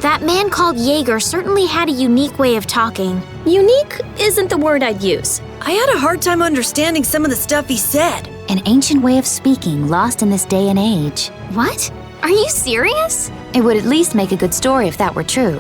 That man called Jaeger certainly had a unique way of talking. Unique isn't the word I'd use. I had a hard time understanding some of the stuff he said. An ancient way of speaking lost in this day and age. What? Are you serious? It would at least make a good story if that were true.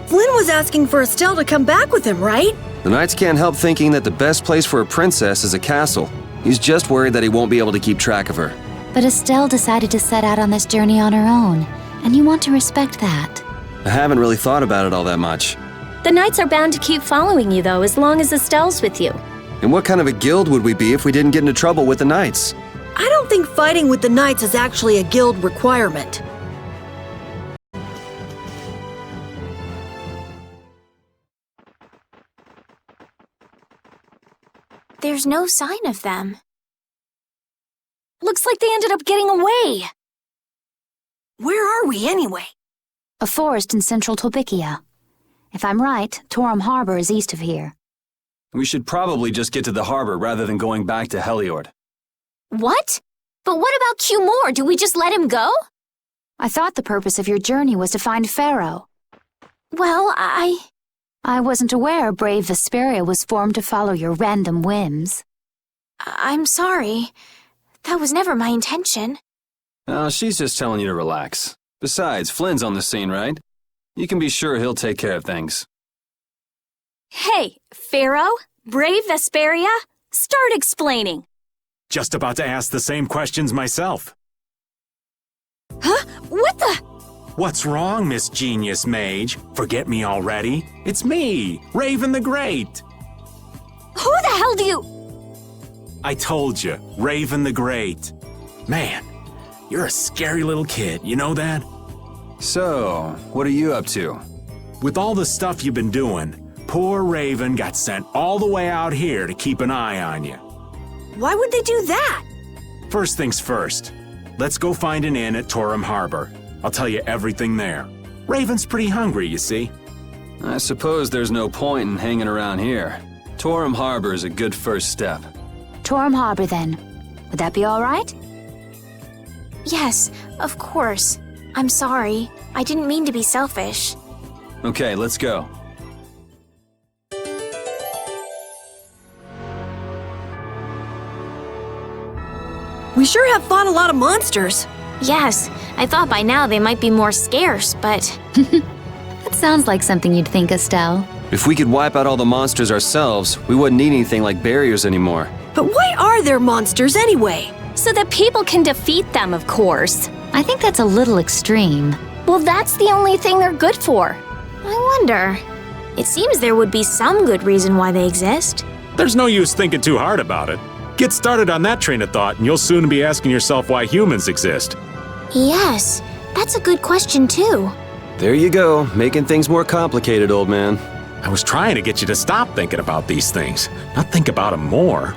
Flynn was asking for Estelle to come back with him, right? The Knights can't help thinking that the best place for a princess is a castle. He's just worried that he won't be able to keep track of her. But Estelle decided to set out on this journey on her own, and you want to respect that. I haven't really thought about it all that much. The Knights are bound to keep following you, though, as long as Estelle's with you. And what kind of a guild would we be if we didn't get into trouble with the Knights? I don't think fighting with the Knights is actually a guild requirement. There's no sign of them. Looks like they ended up getting away. Where are we anyway? A forest in central Tolbikia. If I'm right, Torum Harbor is east of here. We should probably just get to the harbor rather than going back to Heliord. What? But what about Q-Moore? Do we just let him go? I thought the purpose of your journey was to find Pharaoh. Well, I wasn't aware brave Vesperia was formed to follow your random whims. I'm sorry. That was never my intention. She's just telling you to relax. Besides, Flynn's on the scene, right? You can be sure he'll take care of things. Hey, Pharaoh? Brave Vesperia? Start explaining. Just about to ask the same questions myself. Huh? What the? What's wrong, Miss Genius Mage? Forget me already? It's me, Raven the Great. Who the hell do you... I told you, Raven the Great. Man, you're a scary little kid, you know that? So, what are you up to? With all the stuff you've been doing, poor Raven got sent all the way out here to keep an eye on you. Why would they do that? First things first, let's go find an inn at Torum Harbor. I'll tell you everything there. Raven's pretty hungry, you see. I suppose there's no point in hanging around here. Torum Harbor is a good first step. Torum Harbor, then. Would that be all right? Yes, of course. I'm sorry. I didn't mean to be selfish. Okay, let's go. We sure have fought a lot of monsters. Yes, I thought by now they might be more scarce, but... That sounds like something you'd think, Estelle. If we could wipe out all the monsters ourselves, we wouldn't need anything like barriers anymore. But why are there monsters anyway? So that people can defeat them, of course. I think that's a little extreme. Well, that's the only thing they're good for. I wonder. It seems there would be some good reason why they exist. There's no use thinking too hard about it. Get started on that train of thought and you'll soon be asking yourself why humans exist. Yes, that's a good question too. There you go, making things more complicated, old man. I was trying to get you to stop thinking about these things, not think about them more.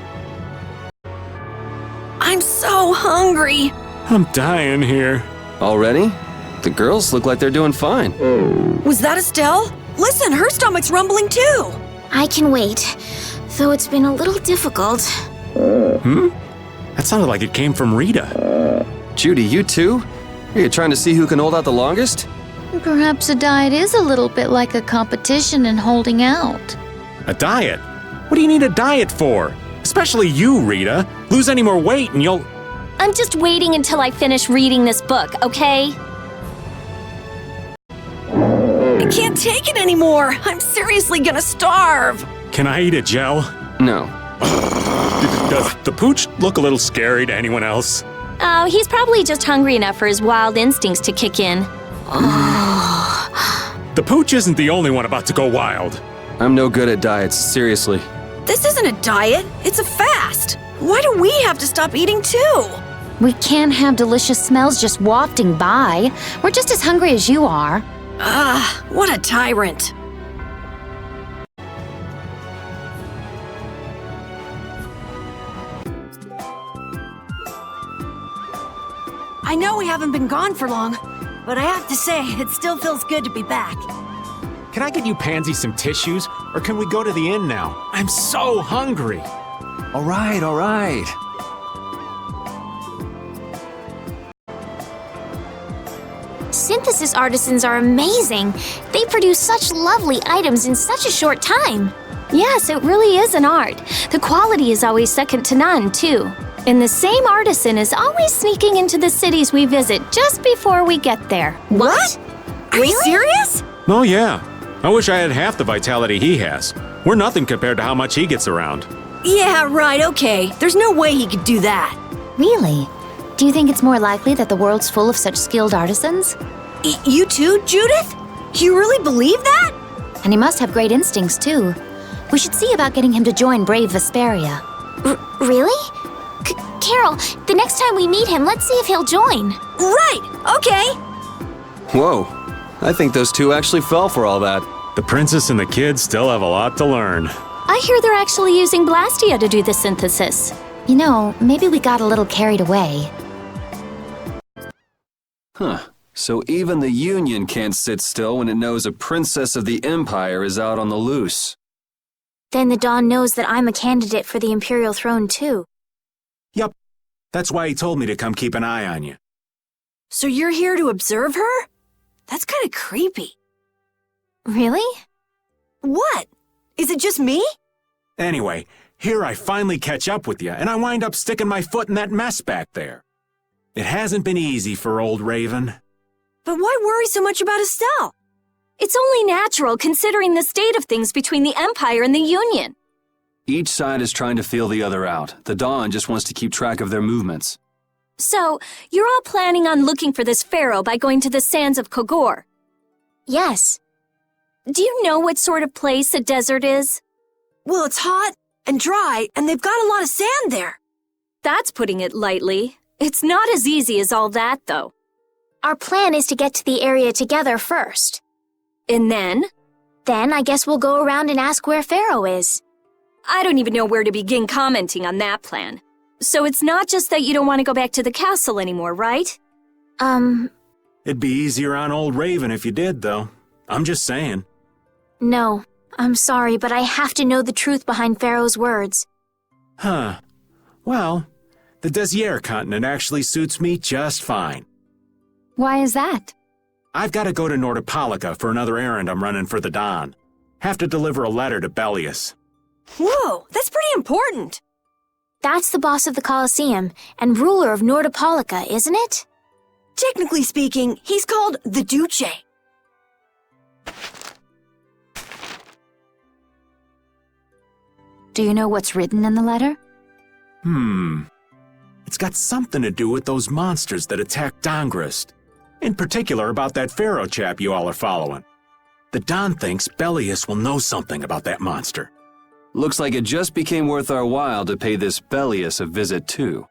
I'm so hungry. I'm dying here. Already? The girls look like they're doing fine. Was that Estelle? Listen, her stomach's rumbling too. I can wait, though it's been a little difficult. That sounded like it came from Rita. Judy, you too? Are you trying to see who can hold out the longest? Perhaps a diet is a little bit like a competition in holding out. A diet? What do you need a diet for? Especially you, Rita. Lose any more weight and you'll... I'm just waiting until I finish reading this book, okay? I can't take it anymore. I'm seriously gonna starve. Can I eat a gel? No. Does the pooch look a little scary to anyone else? Oh, he's probably just hungry enough for his wild instincts to kick in. The pooch isn't the only one about to go wild. I'm no good at diets, seriously. This isn't a diet, it's a fast. Why do we have to stop eating too? We can't have delicious smells just wafting by. We're just as hungry as you are. What a tyrant. I know we haven't been gone for long, but I have to say, it still feels good to be back. Can I get you Pansy some tissues, or can we go to the inn now? I'm so hungry. All right, all right. synthesis artisans are amazing. They produce such lovely items in such a short time. Yes, it really is an art. The quality is always second to none, too. And the same artisan is always sneaking into the cities we visit just before we get there. What? Are you serious? Oh, yeah. I wish I had half the vitality he has. We're nothing compared to how much he gets around. Yeah, right, okay. There's no way he could do that. Really? Do you think it's more likely that the world's full of such skilled artisans? You too, Judith? You really believe that? And he must have great instincts, too. We should see about getting him to join Brave Vesperia. Really? Carol, the next time we meet him, let's see if he'll join. Right, okay. Whoa. I think those two actually fell for all that. The princess and the kids still have a lot to learn. I hear they're actually using Blastia to do the synthesis. You know, maybe we got a little carried away. Huh. So even the Union can't sit still when it knows a princess of the Empire is out on the loose. Then the Dawn knows that I'm a candidate for the Imperial throne, too. Yup. That's why he told me to come keep an eye on you. So you're here to observe her? That's kind of creepy. Really? What? Is it just me? Anyway, here I finally catch up with you, and I wind up sticking my foot in that mess back there. It hasn't been easy for old Raven. But why worry so much about Estelle? It's only natural considering the state of things between the Empire and the Union. Each side is trying to feel the other out. The Dawn just wants to keep track of their movements. So, you're all planning on looking for this pharaoh by going to the sands of Kogor. Yes. Do you know what sort of place a desert is? Well, it's hot and dry, and they've got a lot of sand there. That's putting it lightly. It's not as easy as all that, though. Our plan is to get to the area together first. And then? Then I guess we'll go around and ask where Pharaoh is. I don't even know where to begin commenting on that plan. So it's not just that you don't want to go back to the castle anymore, right? It'd be easier on old Raven if you did, though. I'm just saying. No. I'm sorry, but I have to know the truth behind Pharaoh's words. Huh. Well, the Desier continent actually suits me just fine. Why is that? I've got to go to Nordopolica for another errand I'm running for the Don. Have to deliver a letter to Bellius. Whoa, that's pretty important. That's the boss of the Colosseum and ruler of Nordopolica, isn't it? Technically speaking, he's called the Duce. Do you know what's written in the letter? It's got something to do with those monsters that attacked Dongrist. In particular about that pharaoh chap you all are following. The Don thinks Bellius will know something about that monster. Looks like it just became worth our while to pay this Bellius a visit too.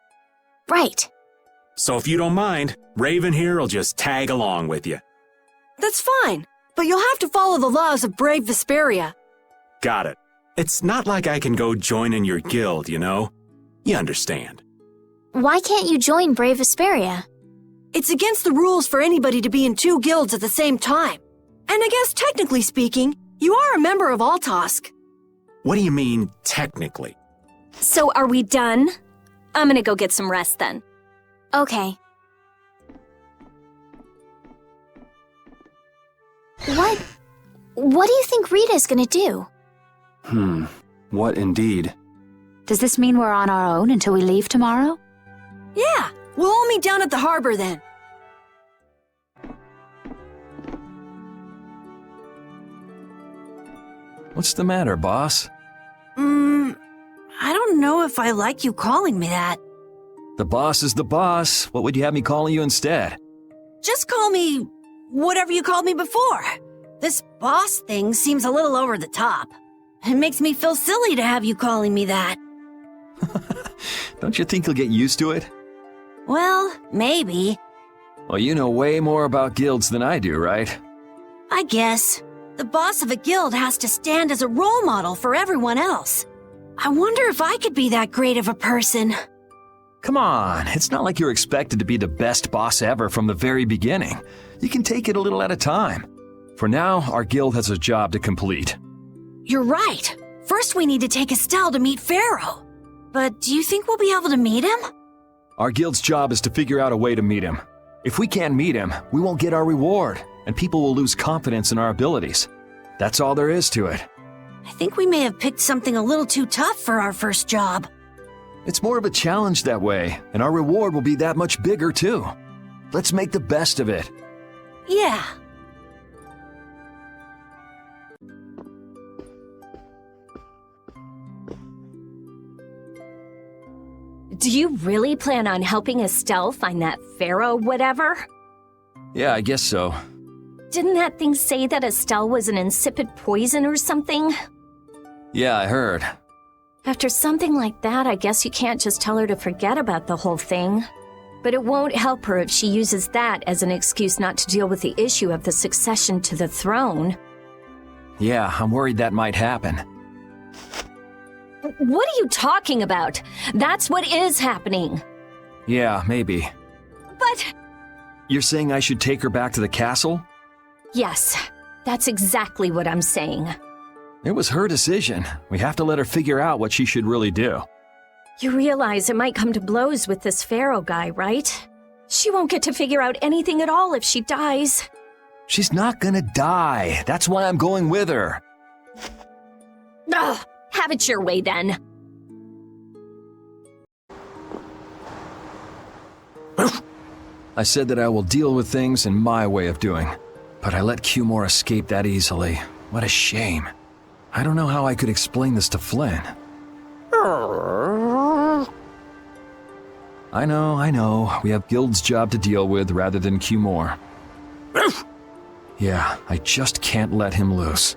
Right. So if you don't mind, Raven here will just tag along with you. That's fine, but you'll have to follow the laws of Brave Vesperia. Got it. It's not like I can go join in your guild, you know? You understand. Why can't you join Brave Vesperia? It's against the rules for anybody to be in two guilds at the same time. And I guess technically speaking, you are a member of Altosk. What do you mean, technically? So are we done? I'm gonna go get some rest then. Okay. What do you think Rita's gonna do? What indeed? Does this mean we're on our own until we leave tomorrow? Yeah, we'll all meet down at the harbor then. What's the matter, boss? I don't know if I like you calling me that. The boss is the boss. What would you have me calling you instead? Just call me whatever you called me before. This boss thing seems a little over the top. It makes me feel silly to have you calling me that. Don't you think you'll get used to it? Well, maybe. Well, you know way more about guilds than I do, right? I guess. The boss of a guild has to stand as a role model for everyone else. I wonder if I could be that great of a person. Come on, it's not like you're expected to be the best boss ever from the very beginning. You can take it a little at a time. For now, our guild has a job to complete. You're right. First we need to take Estelle to meet Pharaoh. But do you think we'll be able to meet him? Our guild's job is to figure out a way to meet him. If we can't meet him, we won't get our reward, and people will lose confidence in our abilities. That's all there is to it. I think we may have picked something a little too tough for our first job. It's more of a challenge that way, and our reward will be that much bigger too. Let's make the best of it. Yeah. Do you really plan on helping Estelle find that pharaoh whatever? Yeah, I guess so. Didn't that thing say that Estelle was an insipid poison or something? Yeah, I heard. After something like that, I guess you can't just tell her to forget about the whole thing. But it won't help her if she uses that as an excuse not to deal with the issue of the succession to the throne. Yeah, I'm worried that might happen. What are you talking about? That's what is happening. Yeah, maybe. But... You're saying I should take her back to the castle? Yes, that's exactly what I'm saying. It was her decision. We have to let her figure out what she should really do. You realize it might come to blows with this pharaoh guy, right? She won't get to figure out anything at all if she dies. She's not gonna die. That's why I'm going with her. Ugh, have it your way then. I said that I will deal with things in my way of doing, but I let Cumore escape that easily. What a shame. I don't know how I could explain this to Flynn. I know. We have Guild's job to deal with rather than Cumore. Yeah, I just can't let him loose.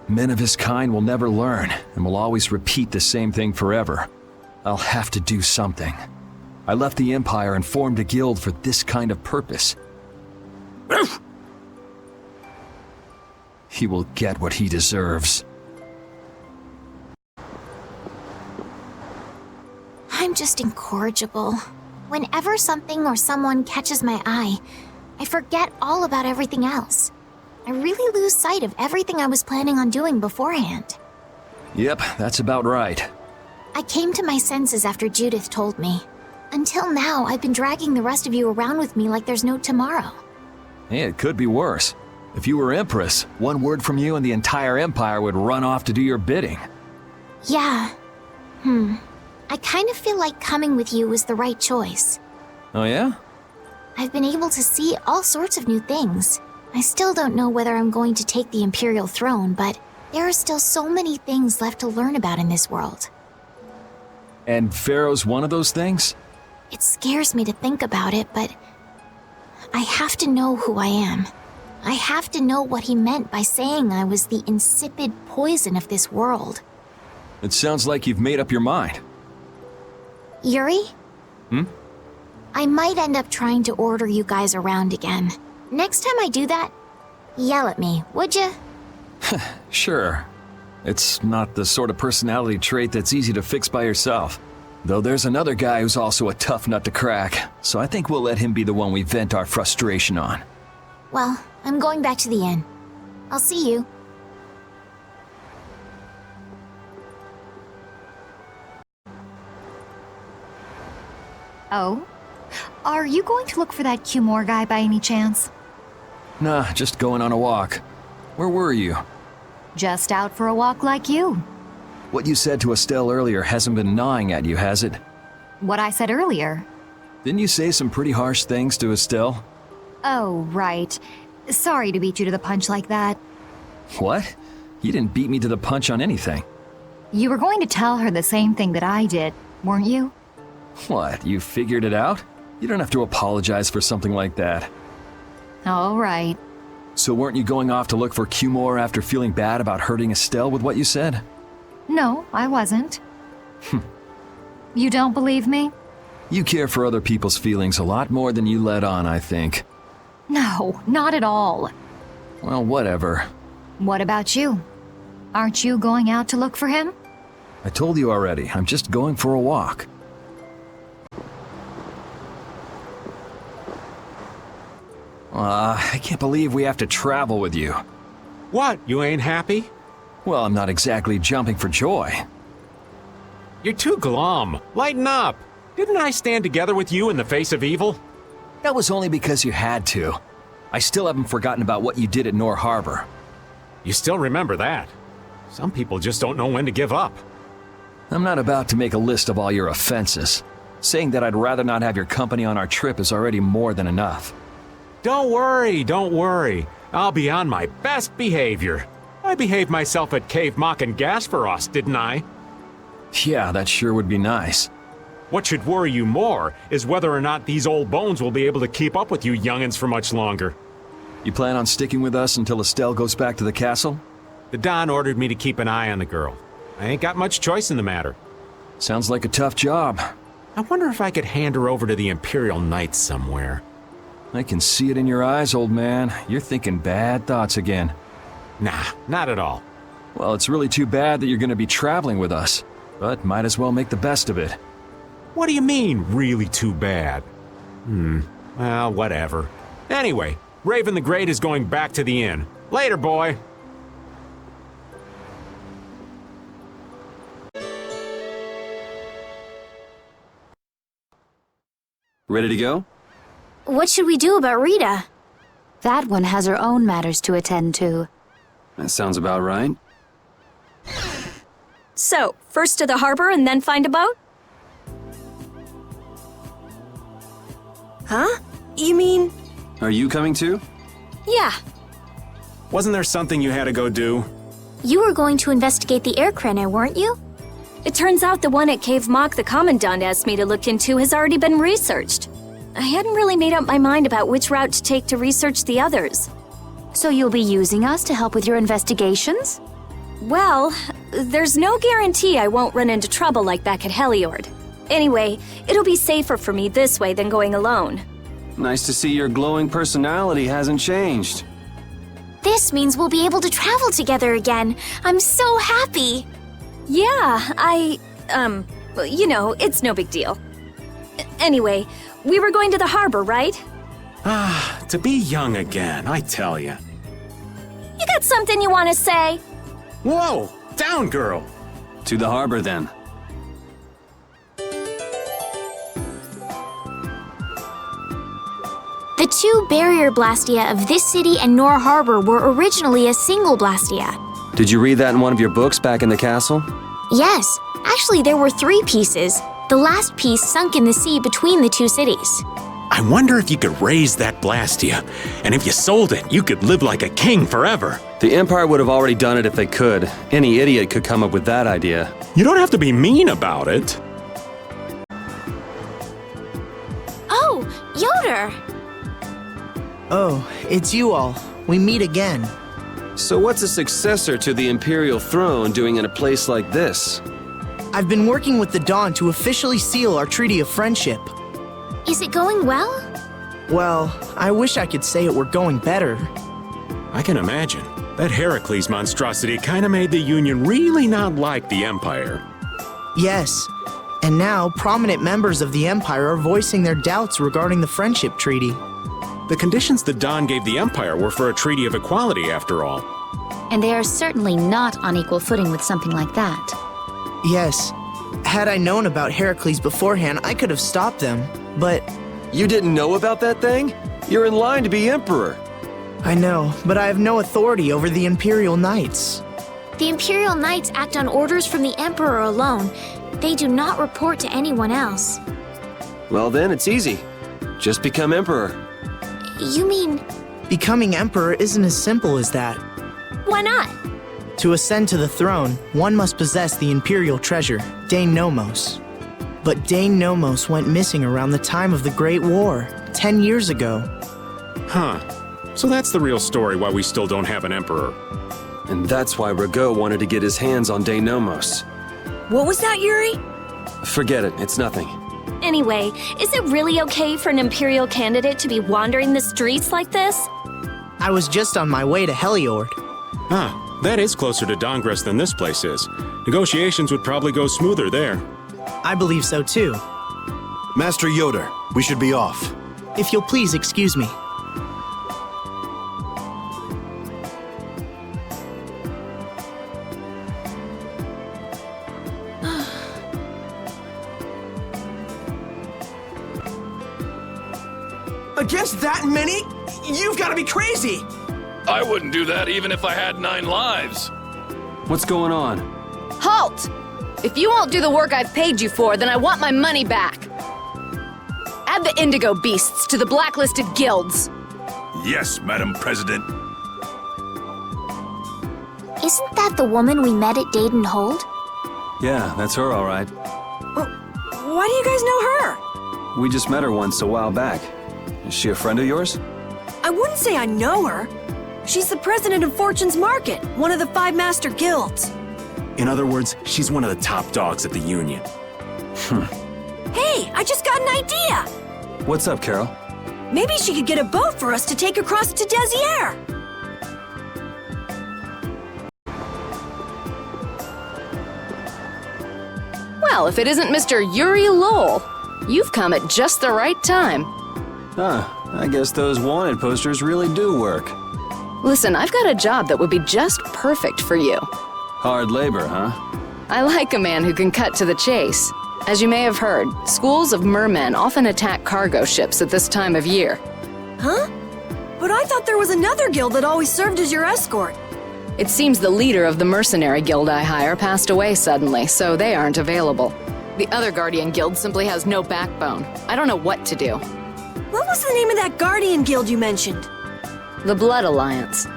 Men of his kind will never learn and will always repeat the same thing forever. I'll have to do something. I left the Empire and formed a guild for this kind of purpose. He will get what he deserves. I'm just incorrigible. Whenever something or someone catches my eye, I forget all about everything else. I really lose sight of everything I was planning on doing beforehand. Yep, that's about right. I came to my senses after Judith told me. Until now, I've been dragging the rest of you around with me like there's no tomorrow. Hey, it could be worse. If you were Empress, one word from you and the entire Empire would run off to do your bidding. Yeah. I kind of feel like coming with you was the right choice. Oh yeah? I've been able to see all sorts of new things. I still don't know whether I'm going to take the Imperial throne, but there are still so many things left to learn about in this world. And Pharaoh's one of those things? It scares me to think about it, but I have to know who I am. I have to know what he meant by saying I was the insipid poison of this world. It sounds like you've made up your mind. Yuri? Hmm? I might end up trying to order you guys around again. Next time I do that, yell at me, would ya? Sure. It's not the sort of personality trait that's easy to fix by yourself. Though there's another guy who's also a tough nut to crack, so I think we'll let him be the one we vent our frustration on. Well, I'm going back to the inn. I'll see you. Oh? Are you going to look for that Cumore guy by any chance? Nah, just going on a walk. Where were you? Just out for a walk like you. What you said to Estelle earlier hasn't been gnawing at you, has it? What I said earlier. Didn't you say some pretty harsh things to Estelle? Oh, right. Sorry to beat you to the punch like that. What? You didn't beat me to the punch on anything. You were going to tell her the same thing that I did, weren't you? What, you figured it out? You don't have to apologize for something like that. All right. So weren't you going off to look for Cumore after feeling bad about hurting Estelle with what you said? No, I wasn't. You don't believe me? You care for other people's feelings a lot more than you let on, I think. No, not at all. Well, whatever. What about you? Aren't you going out to look for him? I told you already, I'm just going for a walk. I can't believe we have to travel with you. What, you ain't happy? Well, I'm not exactly jumping for joy. You're too glum. Lighten up. Didn't I stand together with you in the face of evil? That was only because you had to. I still haven't forgotten about what you did at Nor Harbor. You still remember that. Some people just don't know when to give up. I'm not about to make a list of all your offenses. Saying that I'd rather not have your company on our trip is already more than enough. Don't worry, don't worry. I'll be on my best behavior. I behaved myself at Cave Mock and Gasperos, didn't I? Yeah, that sure would be nice. What should worry you more is whether or not these old bones will be able to keep up with you youngins for much longer. You plan on sticking with us until Estelle goes back to the castle? The Don ordered me to keep an eye on the girl. I ain't got much choice in the matter. Sounds like a tough job. I wonder if I could hand her over to the Imperial Knights somewhere. I can see it in your eyes, old man. You're thinking bad thoughts again. Nah, not at all. Well, it's really too bad that you're going to be traveling with us, but might as well make the best of it. What do you mean, really too bad? Well, whatever. Anyway, Raven the Great is going back to the inn. Later, boy. Ready to go? What should we do about Rita? That one has her own matters to attend to. That sounds about right. So, first to the harbor and then find a boat? Huh? You mean... Are you coming too? Yeah. Wasn't there something you had to go do? You were going to investigate the air craner, weren't you? It turns out the one at Cave Mock the Commandant asked me to look into has already been researched. I hadn't really made up my mind about which route to take to research the others. So you'll be using us to help with your investigations? Well, there's no guarantee I won't run into trouble like back at Heliord. Anyway, it'll be safer for me this way than going alone. Nice to see your glowing personality hasn't changed. This means we'll be able to travel together again. I'm so happy. Yeah, you know, it's no big deal. Anyway, we were going to the harbor, right? To be young again, I tell ya. You got something you want to say? Whoa! Down, girl! To the harbor, then. The two barrier blastia of this city and Nor Harbor were originally a single blastia. Did you read that in one of your books back in the castle? Yes, actually there were 3 pieces. The last piece sunk in the sea between the 2 cities. I wonder if you could raise that Blastia, and if you sold it, you could live like a king forever. The Empire would have already done it if they could. Any idiot could come up with that idea. You don't have to be mean about it. Oh, Yoder! Oh, it's you all. We meet again. So what's a successor to the Imperial throne doing in a place like this? I've been working with the Dawn to officially seal our Treaty of Friendship. Is it going well? Well, I wish I could say it were going better. I can imagine. That Heracles monstrosity kinda made the Union really not like the Empire. Yes, and now prominent members of the Empire are voicing their doubts regarding the Friendship Treaty. The conditions the Dawn gave the Empire were for a treaty of equality, after all. And they are certainly not on equal footing with something like that. Yes, had I known about Heracles beforehand, I could have stopped them, but... You didn't know about that thing? You're in line to be Emperor. I know, but I have no authority over the Imperial Knights. The Imperial Knights act on orders from the Emperor alone. They do not report to anyone else. Well then, it's easy. Just become Emperor. You mean... Becoming Emperor isn't as simple as that. Why not? To ascend to the throne, one must possess the Imperial treasure, Dane Nomos. But Dane Nomos went missing around the time of the Great War, 10 years ago. Huh. So that's the real story why we still don't have an Emperor. And that's why Rago wanted to get his hands on Dane Nomos. What was that, Yuri? Forget it, it's nothing. Anyway, is it really okay for an Imperial candidate to be wandering the streets like this? I was just on my way to Heliord. Ah, that is closer to Dongress than this place is. Negotiations would probably go smoother there. I believe so too. Master Yoder, we should be off. If you'll please excuse me. Against that many? You've got to be crazy! I wouldn't do that even if I had 9 lives. What's going on? Halt! If you won't do the work I've paid you for, then I want my money back. Add the Indigo Beasts to the blacklisted guilds. Yes, Madam President. Isn't that the woman we met at Dayton Hold? Yeah, that's her, all right. Why do you guys know her? We just met her once a while back. Is she a friend of yours? I wouldn't say I know her. She's the president of Fortune's Market, one of the 5 master guilds. In other words, she's one of the top dogs at the Union. Hey, I just got an idea! What's up, Carol? Maybe she could get a boat for us to take across to Desier. Well, if it isn't Mr. Yuri Lowell, you've come at just the right time. I guess those wanted posters really do work. Listen, I've got a job that would be just perfect for you. Hard labor, huh? I like a man who can cut to the chase. As you may have heard, schools of mermen often attack cargo ships at this time of year. Huh? But I thought there was another guild that always served as your escort. It seems the leader of the mercenary guild I hire passed away suddenly, so they aren't available. The other Guardian guild simply has no backbone. I don't know what to do. What was the name of that Guardian guild you mentioned? The Blood Alliance.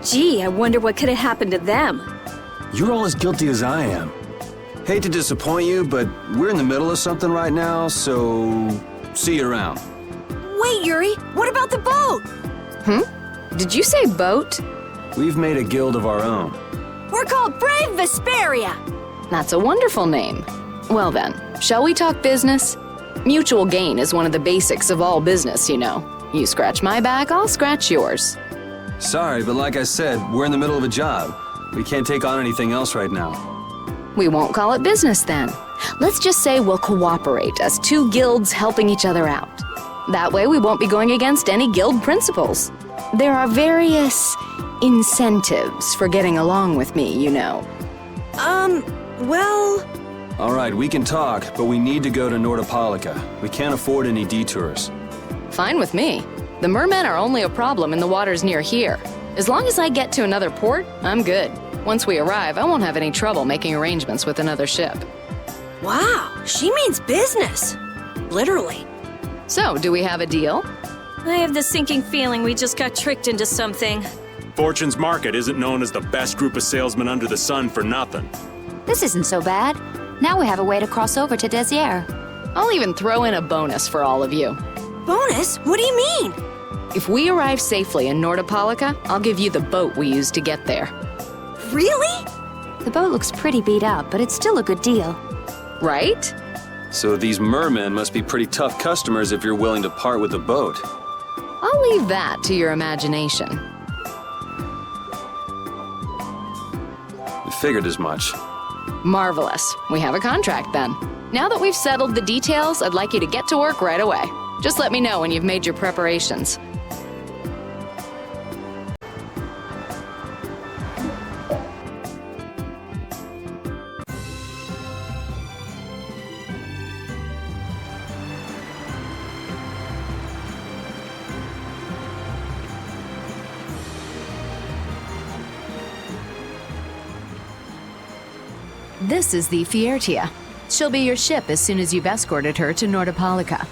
Gee, I wonder what could have happened to them. You're all as guilty as I am. Hate to disappoint you, but we're in the middle of something right now, so see you around. Wait, Yuri, what about the boat? Did you say boat? We've made a guild of our own. We're called Brave Vesperia. That's a wonderful name. Well then, shall we talk business? Mutual gain is one of the basics of all business, you know. You scratch my back, I'll scratch yours. Sorry, but like I said, we're in the middle of a job. We can't take on anything else right now. We won't call it business then. Let's just say we'll cooperate as 2 guilds helping each other out. That way we won't be going against any guild principles. There are various incentives for getting along with me, you know. Well... All right, we can talk, but we need to go to Nordopolica. We can't afford any detours. Fine with me. The mermen are only a problem in the waters near here. As long as I get to another port, I'm good. Once we arrive, I won't have any trouble making arrangements with another ship. Wow, she means business. Literally. So, do we have a deal? I have the sinking feeling we just got tricked into something. Fortune's Market isn't known as the best group of salesmen under the sun for nothing. This isn't so bad. Now we have a way to cross over to Desier. I'll even throw in a bonus for all of you. Bonus? What do you mean? If we arrive safely in Nordopolica, I'll give you the boat we used to get there. Really? The boat looks pretty beat up, but it's still a good deal. Right? So these mermen must be pretty tough customers if you're willing to part with the boat. I'll leave that to your imagination. I figured as much. Marvelous. We have a contract then. Now that we've settled the details, I'd like you to get to work right away. Just let me know when you've made your preparations. This is the Fiertia. She'll be your ship as soon as you've escorted her to Nordopolica.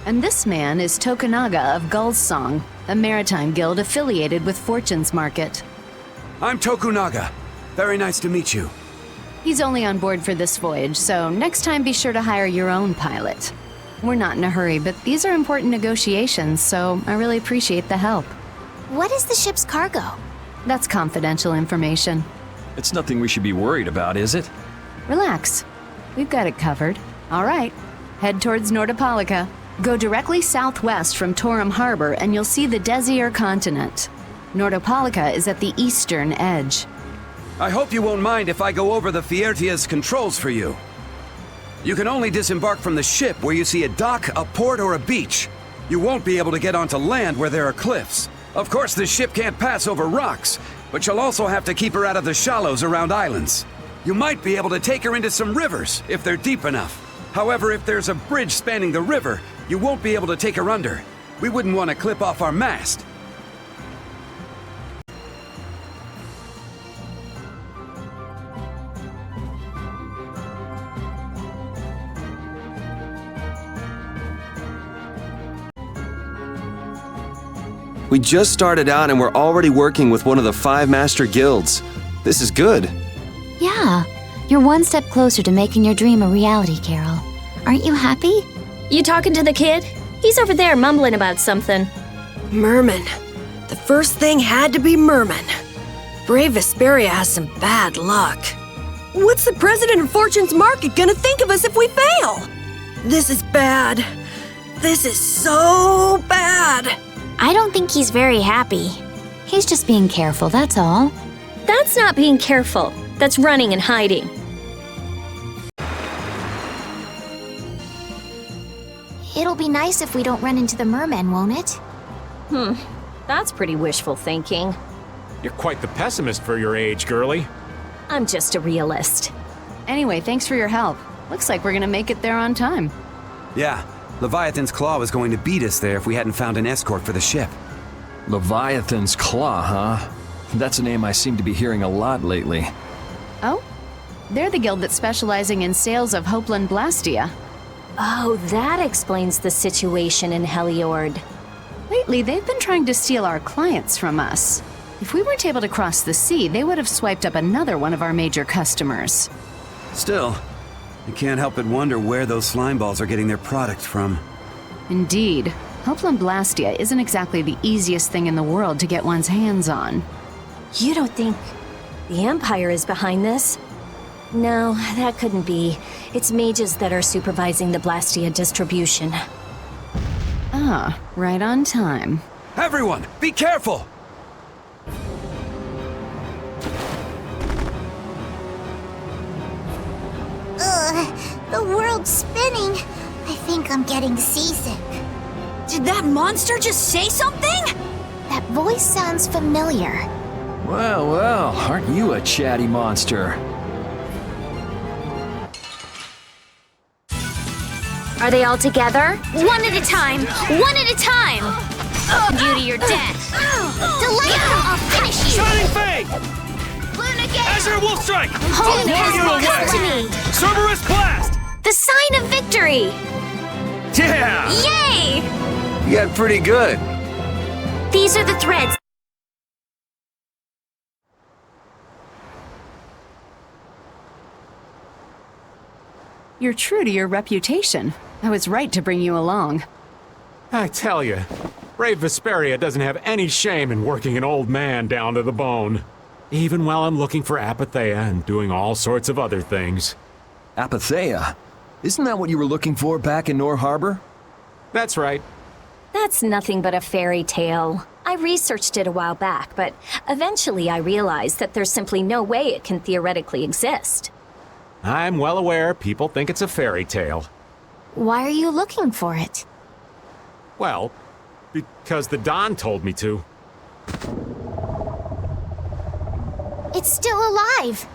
And this man is Tokunaga of Gull's Song, a maritime guild affiliated with Fortune's Market. I'm Tokunaga. Very nice to meet you. He's only on board for this voyage, so next time be sure to hire your own pilot. We're not in a hurry, but these are important negotiations, so I really appreciate the help. What is the ship's cargo? That's confidential information. It's nothing we should be worried about, is it? Relax. We've got it covered. All right. Head towards Nordopolica. Go directly southwest from Torum Harbor and you'll see the Desier continent. Nordopolica is at the eastern edge. I hope you won't mind if I go over the Fiertia's controls for you. You can only disembark from the ship where you see a dock, a port, or a beach. You won't be able to get onto land where there are cliffs. Of course, the ship can't pass over rocks, but you'll also have to keep her out of the shallows around islands. You might be able to take her into some rivers, if they're deep enough. However, if there's a bridge spanning the river, you won't be able to take her under. We wouldn't want to clip off our mast. We just started out and we're already working with one of the 5 master guilds. This is good. Yeah, you're one step closer to making your dream a reality, Carol. Aren't you happy? You talking to the kid? He's over there mumbling about something. Merman. The first thing had to be Merman. Brave Vesperia has some bad luck. What's the president of Fortune's Market gonna think of us if we fail? This is bad. This is so bad. I don't think he's very happy. He's just being careful, that's all. That's not being careful. That's running and hiding. It'll be nice if we don't run into the mermen, won't it? That's pretty wishful thinking. You're quite the pessimist for your age, girlie. I'm just a realist. Anyway, thanks for your help. Looks like we're gonna make it there on time. Yeah, Leviathan's Claw was going to beat us there if we hadn't found an escort for the ship. Leviathan's Claw, huh? That's a name I seem to be hearing a lot lately. Oh? They're the guild that's specializing in sales of Hopeland Blastia. Oh, that explains the situation in Heliord. Lately, they've been trying to steal our clients from us. If we weren't able to cross the sea, they would have swiped up another one of our major customers. Still, I can't help but wonder where those slime balls are getting their product from. Indeed. Hopeland Blastia isn't exactly the easiest thing in the world to get one's hands on. You don't think the Empire is behind this? No, that couldn't be. It's mages that are supervising the Blastia distribution. Ah, right on time. Everyone, be careful! The world's spinning. I think I'm getting seasick. Did that monster just say something? That voice sounds familiar. Well, well, aren't you a chatty monster? Are they all together? One at a time! One at a time! You to your death! Delightful! I'll finish you! Shining Fang! Luna Gale! Azure Wolf Strike! Holiness, Blow you come to away! me! Cerberus Blast! The sign of victory! Yeah! Yay! You got pretty good. These are the threads. You're true to your reputation. I was right to bring you along. I tell you, brave Vesperia doesn't have any shame in working an old man down to the bone. Even while I'm looking for Apatheia and doing all sorts of other things. Apatheia? Isn't that what you were looking for back in Nor Harbor? That's right. That's nothing but a fairy tale. I researched it a while back, but eventually I realized that there's simply no way it can theoretically exist. I'm well aware people think it's a fairy tale. Why are you looking for it? Well, because the Don told me to. It's still alive!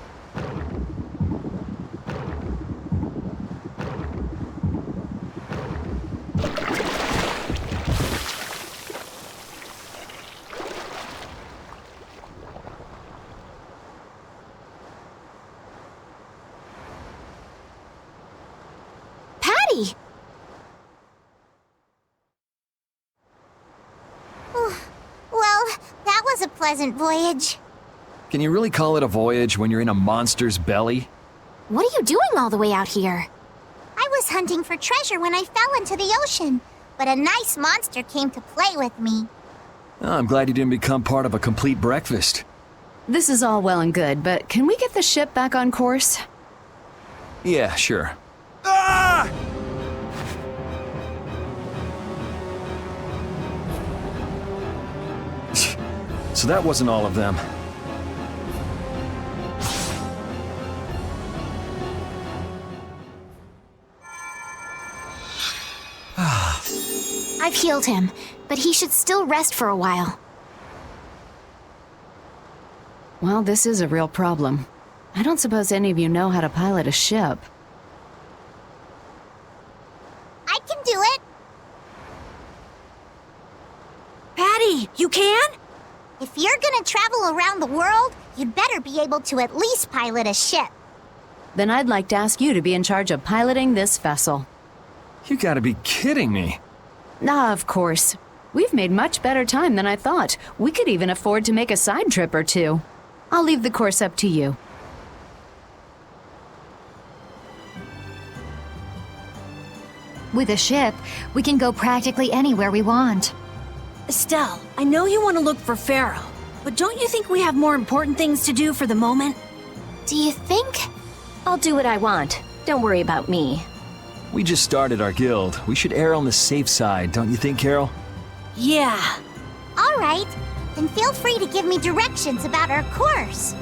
Patty! Well, that was a pleasant voyage. Can you really call it a voyage when you're in a monster's belly? What are you doing all the way out here? I was hunting for treasure when I fell into the ocean, but a nice monster came to play with me. Oh, I'm glad you didn't become part of a complete breakfast. This is all well and good, but can we get the ship back on course? Yeah, sure. Ah! So that wasn't all of them. I've healed him, but he should still rest for a while. Well, this is a real problem. I don't suppose any of you know how to pilot a ship. I can do it. way! You can? If you're gonna travel around the world, you'd better be able to at least pilot a ship. Then I'd like to ask you to be in charge of piloting this vessel. You gotta be kidding me. Ah, of course. We've made much better time than I thought. We could even afford to make a side trip or two. I'll leave the course up to you. With a ship, we can go practically anywhere we want. Estelle, I know you want to look for Pharaoh, but don't you think we have more important things to do for the moment? Do you think? I'll do what I want. Don't worry about me. We just started our guild. We should err on the safe side, don't you think, Carol? Yeah. All right. Then feel free to give me directions about our course.